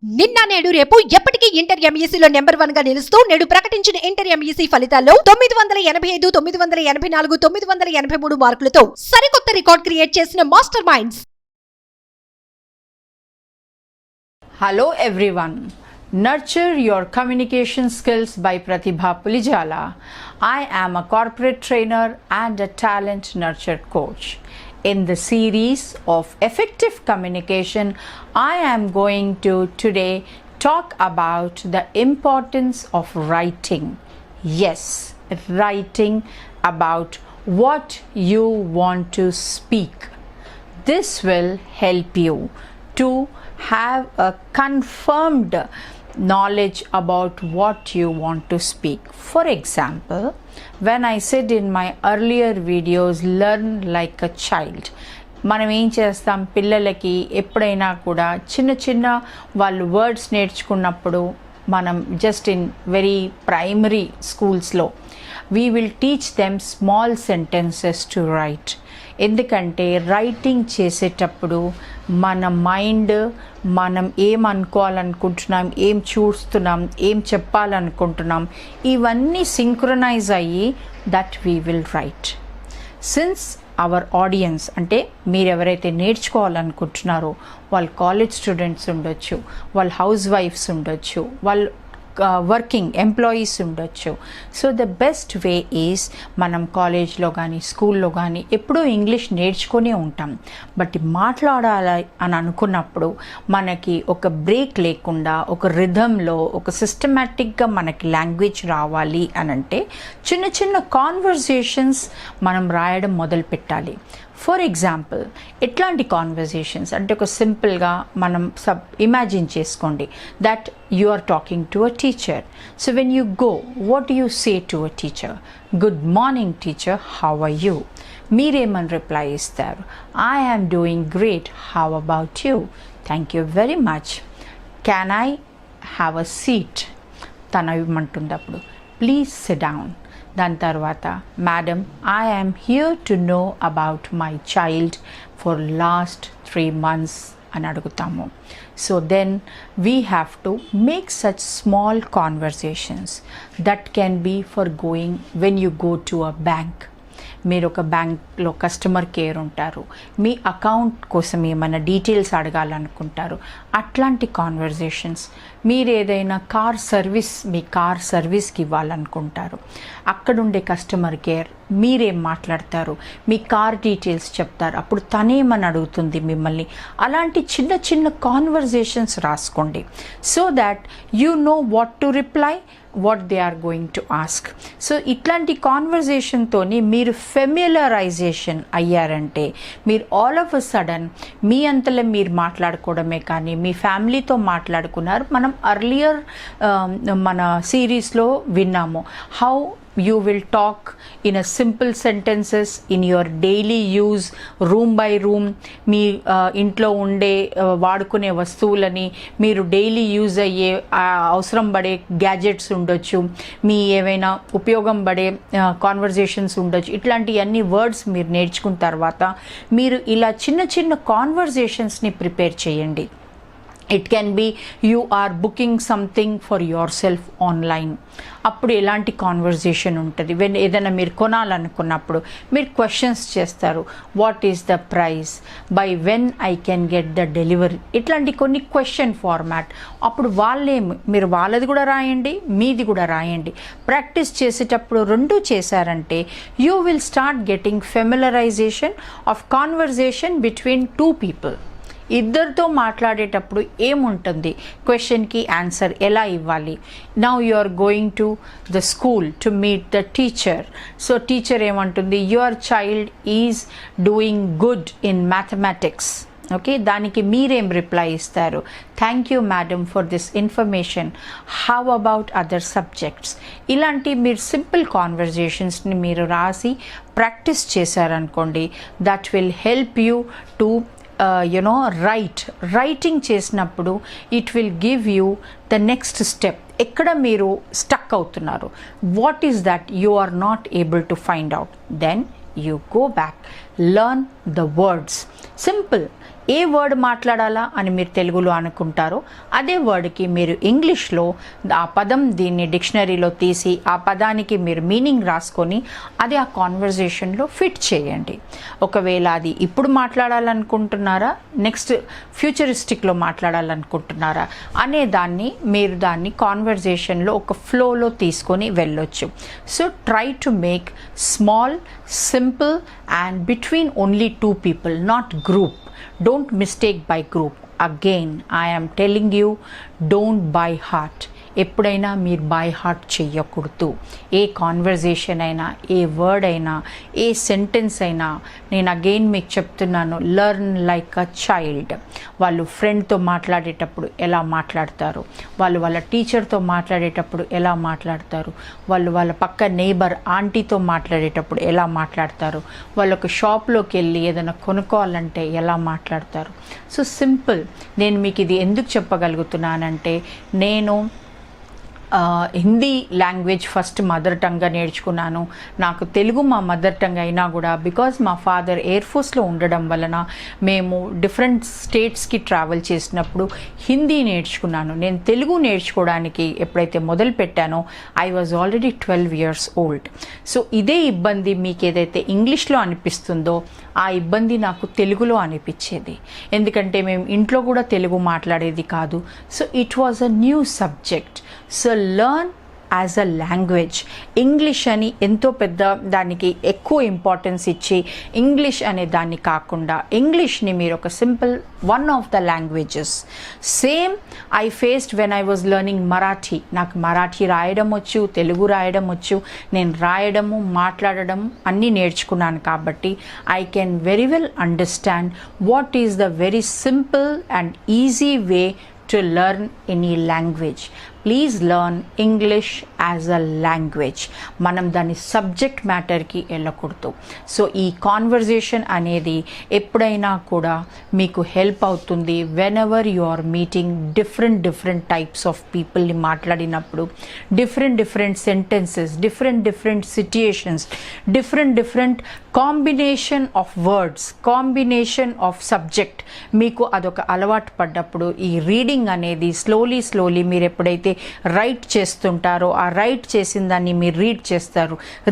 నిన్న నేడు రేపు ఎప్పటికీ ఇంటర్ ఎంఈసీలో నెంబర్ 1 గా నిలుస్తూ నేడు ప్రకటించిన ఇంటర్ ఎంఈసీ ఫలితాల్లో 985, 984, 983 మార్కులతో సరికొత్త రికార్డ్ క్రియేట్ చేసిన master minds. Hello everyone. Nurture your communication skills by Pratibha Pulijala. I am a corporate trainer and a talent nurture coach. In the series of effective communication, I am going to today talk about the importance of writing. Yes, writing about what you want to speak. This will help you to have a confirmed knowledge about what you want to speak. For example, when I said in my earlier videos, learn like a child. మనం ఏం చేస్తాం, పిల్లలకి ఎప్పుడైనా కూడా చిన్న చిన్న వాళ్ళు words నేర్చుకున్నప్పుడు మనం జస్ట్ ఇన్ వెరీ ప్రైమరీ స్కూల్స్లో we will teach them small sentences to right. ఎందుకంటే రైటింగ్ చేసేటప్పుడు మన మైండ్ మనం ఏం అనుకోవాలనుకుంటున్నాం, ఏం చూస్తున్నాం, ఏం చెప్పాలనుకుంటున్నాం, ఇవన్నీ సింక్రనైజ్ అయ్యి that we will write. Since our audience అంటే మీరు ఎవరైతే నేర్చుకోవాలనుకుంటున్నారో వాళ్ళు కాలేజ్ స్టూడెంట్స్ ఉండొచ్చు, వాళ్ళు హౌస్ వైఫ్స్ ఉండొచ్చు, వాళ్ళు వర్కింగ్ ఎంప్లాయీస్ ఉండొచ్చు. So the best way is మనం కాలేజ్లో కానీ స్కూల్లో కానీ ఎప్పుడూ ఇంగ్లీష్ నేర్చుకునే ఉంటాం. బట్ మాట్లాడాలి అని అనుకున్నప్పుడు మనకి ఒక బ్రేక్ లేకుండా ఒక రిథంలో ఒక సిస్టమేటిక్గా మనకి లాంగ్వేజ్ రావాలి అని అంటే చిన్న చిన్న కాన్వర్జేషన్స్ మనం రాయడం మొదలు పెట్టాలి. ఫర్ ఎగ్జాంపుల్ ఎట్లాంటి కాన్వర్జేషన్స్ అంటే ఒక సింపుల్గా మనం ఇమాజిన్ చేసుకోండి that you are talking to a teacher. So when you go, what you say to a teacher? Good morning teacher, how are you? మీరేమని రిప్లై ఇస్తారు? I am doing great, how about you? Thank you very much. Can I have a seat? తను ఇవ్వమంటుంది అప్పుడు please sit down. దాని తర్వాత madam, I am here to know about my child for last 3 months అని అడుగుతాము. So then we have to make such small conversations that can be for going when you go to a bank. మీరు ఒక బ్యాంక్లో customer care ఉంటారు, మీ account కోసం ఏమైనా details అడగాలనుకుంటారు, అట్లాంటి conversations. మీరు ఏదైనా కార్ సర్వీస్, మీ కార్ సర్వీస్కి ఇవ్వాలనుకుంటారు, అక్కడుండే కస్టమర్ కేర్ మీరేం మాట్లాడతారు, మీ కార్ డీటెయిల్స్ చెప్తారు, అప్పుడు తనేమని అడుగుతుంది మిమ్మల్ని. అలాంటి చిన్న చిన్న కాన్వర్జేషన్స్ రాసుకోండి so that you know what to reply, what they are going to ask. So ఇట్లాంటి కాన్వర్జేషన్తోని మీరు ఫెమిలరైజేషన్ అయ్యారంటే మీరు ఆల్ ఆఫ్ అ సడన్ మీ అంతలో మీరు మాట్లాడుకోవడమే కానీ మీ ఫ్యామిలీతో మాట్లాడుకున్నారు. మనం అర్లియర్ మన సిరీస్లో విన్నాము how you will talk in a simple sentences in your daily use, room by room. మీ ఇంట్లో ఉండే వాడుకునే వస్తువులని మీరు డైలీ యూజ్ అయ్యే అవసరం పడే గ్యాజెట్స్ ఉండొచ్చు, మీ ఏవైనా ఉపయోగం పడే కాన్వర్జేషన్స్ ఉండొచ్చు. ఇట్లాంటి అన్ని వర్డ్స్ మీరు నేర్చుకున్న తర్వాత మీరు ఇలా చిన్న చిన్న కాన్వర్జేషన్స్ని ప్రిపేర్ చేయండి. It can be you are booking something for yourself online. అప్పుడు ఎలాంటి కాన్వర్జేషన్ ఉంటుంది? వెన్ ఏదైనా మీరు కొనాలనుకున్నప్పుడు మీరు క్వశ్చన్స్ చేస్తారు, what is the price, by when I can get the delivery, ఇట్లాంటి కొన్ని క్వశ్చన్ ఫార్మాట్. అప్పుడు మీరు వాళ్ళది కూడా రాయండి, మీది కూడా రాయండి. ప్రాక్టీస్ చేసేటప్పుడు రెండు చేశారంటే you will start getting familiarization of conversation between 2 people. ఇద్దరితో మాట్లాడేటప్పుడు ఏముంటుంది, క్వశ్చన్కి ఆన్సర్ ఎలా ఇవ్వాలి. Now you are going to the school to meet the teacher. So teacher ఏమంటుంది, your child is doing good in mathematics. Okay, దానికి మీరేం reply ఇస్తారు? Thank you madam for this information, how about other subjects. ఇలాంటి మీరు simple కాన్వర్జేషన్స్ని మీరు రాసి practice చేశారనుకోండి, that will help you to writing చేసినప్పుడు it will give you the next step. ఎక్కడ మీరు స్టక్ అవుతున్నారు, what is that you are not able to find out, then you go back, learn the words. Simple. ఏ word మాట్లాడాలా అని మీరు తెలుగులో అనుకుంటారో అదే వర్డ్కి మీరు ఇంగ్లీష్లో ఆ పదం దీన్ని డిక్షనరీలో తీసి ఆ పదానికి మీరు మీనింగ్ రాసుకొని అది ఆ కాన్వర్జేషన్లో ఫిట్ చేయండి. ఒకవేళ అది ఇప్పుడు మాట్లాడాలనుకుంటున్నారా, నెక్స్ట్ ఫ్యూచరిస్టిక్లో మాట్లాడాలనుకుంటున్నారా అనే దాన్ని మీరు దాన్ని కాన్వర్జేషన్లో ఒక ఫ్లోలో తీసుకొని వెళ్ళొచ్చు. So try to make small, simple and between only two people, not group. Don't mistake by group. Again, I am telling you, don't by heart. ఎప్పుడైనా మీరు బై హార్ట్ చెయ్యకూడదు. ఏ కాన్వర్జేషన్ అయినా, ఏ వర్డ్ అయినా, ఏ సెంటెన్స్ అయినా నేను అగైన్ మీకు చెప్తున్నాను, learn like a child. వాళ్ళు ఫ్రెండ్తో మాట్లాడేటప్పుడు ఎలా మాట్లాడతారు, వాళ్ళు వాళ్ళ టీచర్తో మాట్లాడేటప్పుడు ఎలా మాట్లాడతారు, వాళ్ళు వాళ్ళ పక్క నేబర్ ఆంటీతో మాట్లాడేటప్పుడు ఎలా మాట్లాడతారు, వాళ్ళు ఒక షాప్లోకి వెళ్ళి ఏదైనా కొనుక్కోవాలంటే ఎలా మాట్లాడతారు. So simple. నేను మీకు ఇది ఎందుకు చెప్పగలుగుతున్నానంటే, నేను హిందీ లాంగ్వేజ్ ఫస్ట్ మదర్ టంగ్గా నేర్చుకున్నాను. నాకు తెలుగు మా మదర్ టంగ్ అయినా కూడా బికాజ్ మా ఫాదర్ ఎయిర్ ఫోర్స్లో ఉండడం వలన మేము డిఫరెంట్ స్టేట్స్కి ట్రావెల్ చేసినప్పుడు హిందీ నేర్చుకున్నాను. నేను తెలుగు నేర్చుకోవడానికి ఎప్పుడైతే మొదలు పెట్టానో I was already 12 years old. So ఇదే ఇబ్బంది మీకు ఏదైతే ఇంగ్లీష్లో అనిపిస్తుందో ఆ ఇబ్బంది నాకు తెలుగులో అనిపించేది. ఎందుకంటే మేము ఇంట్లో కూడా తెలుగు మాట్లాడేది కాదు. So it was a new subject. So learn as a language. English అని ఎంతో పెద్ద దానికి ఎక్కువ ఇంపార్టెన్స్ ఇచ్చి ఇంగ్లీష్ అనే దాన్ని కాకుండా ఇంగ్లీష్ని మీరు ఒక simple one of the languages. Same I faced when I was learning Marathi. నాకు మరాఠీ రాయడం వచ్చు, తెలుగు రాయడం వచ్చు. నేను రాయడము, మాట్లాడడం అన్నీ నేర్చుకున్నాను కాబట్టి I can very well understand what is the very simple and easy way to learn any language. Please learn English as a language. మనం దాని సబ్జెక్ట్ మ్యాటర్కి వెళ్ళకూడదు. సో ఈ కాన్వర్జేషన్ అనేది ఎప్పుడైనా కూడా మీకు హెల్ప్ అవుతుంది. Whenever you are meeting different types of పీపుల్ని మాట్లాడినప్పుడు, different sentences, different situations, different combination of words, combination of subject మీకు అదొక అలవాటు పడ్డప్పుడు ఈ రీడింగ్ అనేది స్లోలీ మీరు ఎప్పుడైతే రైట్ చేస్తుంటారో ఆ రైట్ చేసిన దాన్ని మీరు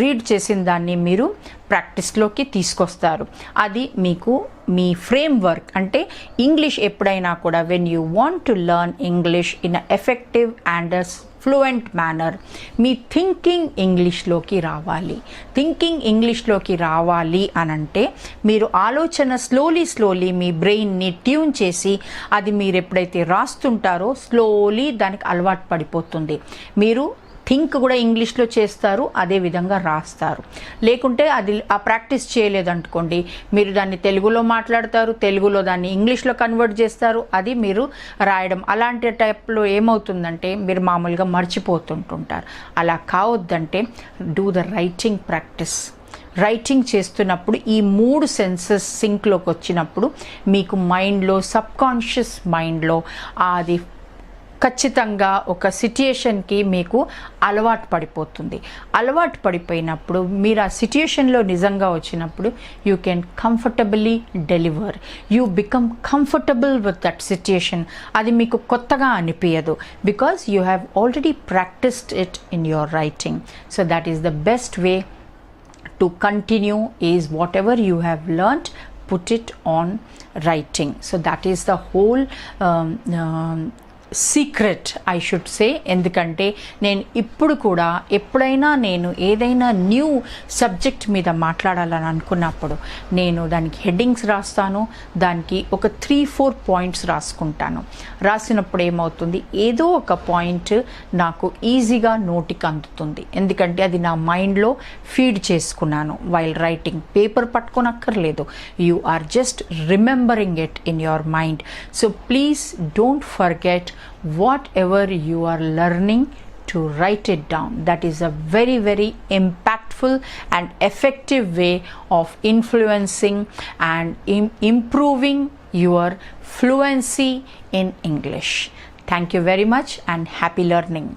రీడ్ చేసిన దాన్ని మీరు ప్రాక్టీస్లోకి తీసుకొస్తారు. అది మీకు మీ ఫ్రేమ్ వర్క్. అంటే ఇంగ్లీష్ ఎప్పుడైనా కూడా when you want to learn English in a effective and fluent manner, మీ థింకింగ్ ఇంగ్లీష్లోకి రావాలి అనంటే మీరు ఆలోచన స్లోలీ మీ బ్రెయిన్ని ట్యూన్ చేసి అది మీరు ఎప్పుడైతే రాస్తుంటారో స్లోలీ దానికి అలవాటు పడిపోతుంది. మీరు థింక్ కూడా ఇంగ్లీష్లో చేస్తారు, అదేవిధంగా రాస్తారు. లేకుంటే అది ఆ ప్రాక్టీస్ చేయలేదనుకోండి, మీరు దాన్ని తెలుగులో మాట్లాడతారు, తెలుగులో దాన్ని ఇంగ్లీష్లో కన్వర్ట్ చేస్తారు, అది మీరు రాయడం అలాంటి టైప్లో ఏమవుతుందంటే మీరు మామూలుగా మర్చిపోతుంటుంటారు. అలా కావద్దంటే do the writing practice. Writing చేస్తున్నప్పుడు ఈ 3 సెన్సెస్ సింక్లోకి వచ్చినప్పుడు మీకు మైండ్లో, సబ్కాన్షియస్ మైండ్లో అది ఖచ్చితంగా ఒక సిట్యుయేషన్కి మీకు అలవాటు పడిపోతుంది. అలవాటు పడిపోయినప్పుడు మీరు ఆ సిట్యుయేషన్లో నిజంగా వచ్చినప్పుడు you can comfortably deliver. You become comfortable with that situation. అది మీకు కొత్తగా అనిపించదు because you have already practised it in your writing. So that is the best way to continue is whatever you have learnt, put it on writing. So that is the whole secret I should say. ఎందుకంటే నేను ఇప్పుడు కూడా ఎప్పుడైనా నేను ఏదైనా new subject మీద మాట్లాడాలని అనుకున్నప్పుడు నేను దానికి హెడ్డింగ్స్ రాస్తాను, దానికి ఒక 3-4 పాయింట్స్ రాసుకుంటాను. రాసినప్పుడు ఏమవుతుంది, ఏదో ఒక పాయింట్ నాకు ఈజీగా నోటికి అందుతుంది. ఎందుకంటే అది నా మైండ్లో ఫీడ్ చేసుకున్నాను వైల్ రైటింగ్. పేపర్ పట్టుకోనక్కర్లేదు, you are just remembering it in your mind. So please don't forget whatever you are learning to write it down. That is a very impactful and effective way of influencing and improving your fluency in English. Thank you very much and happy learning.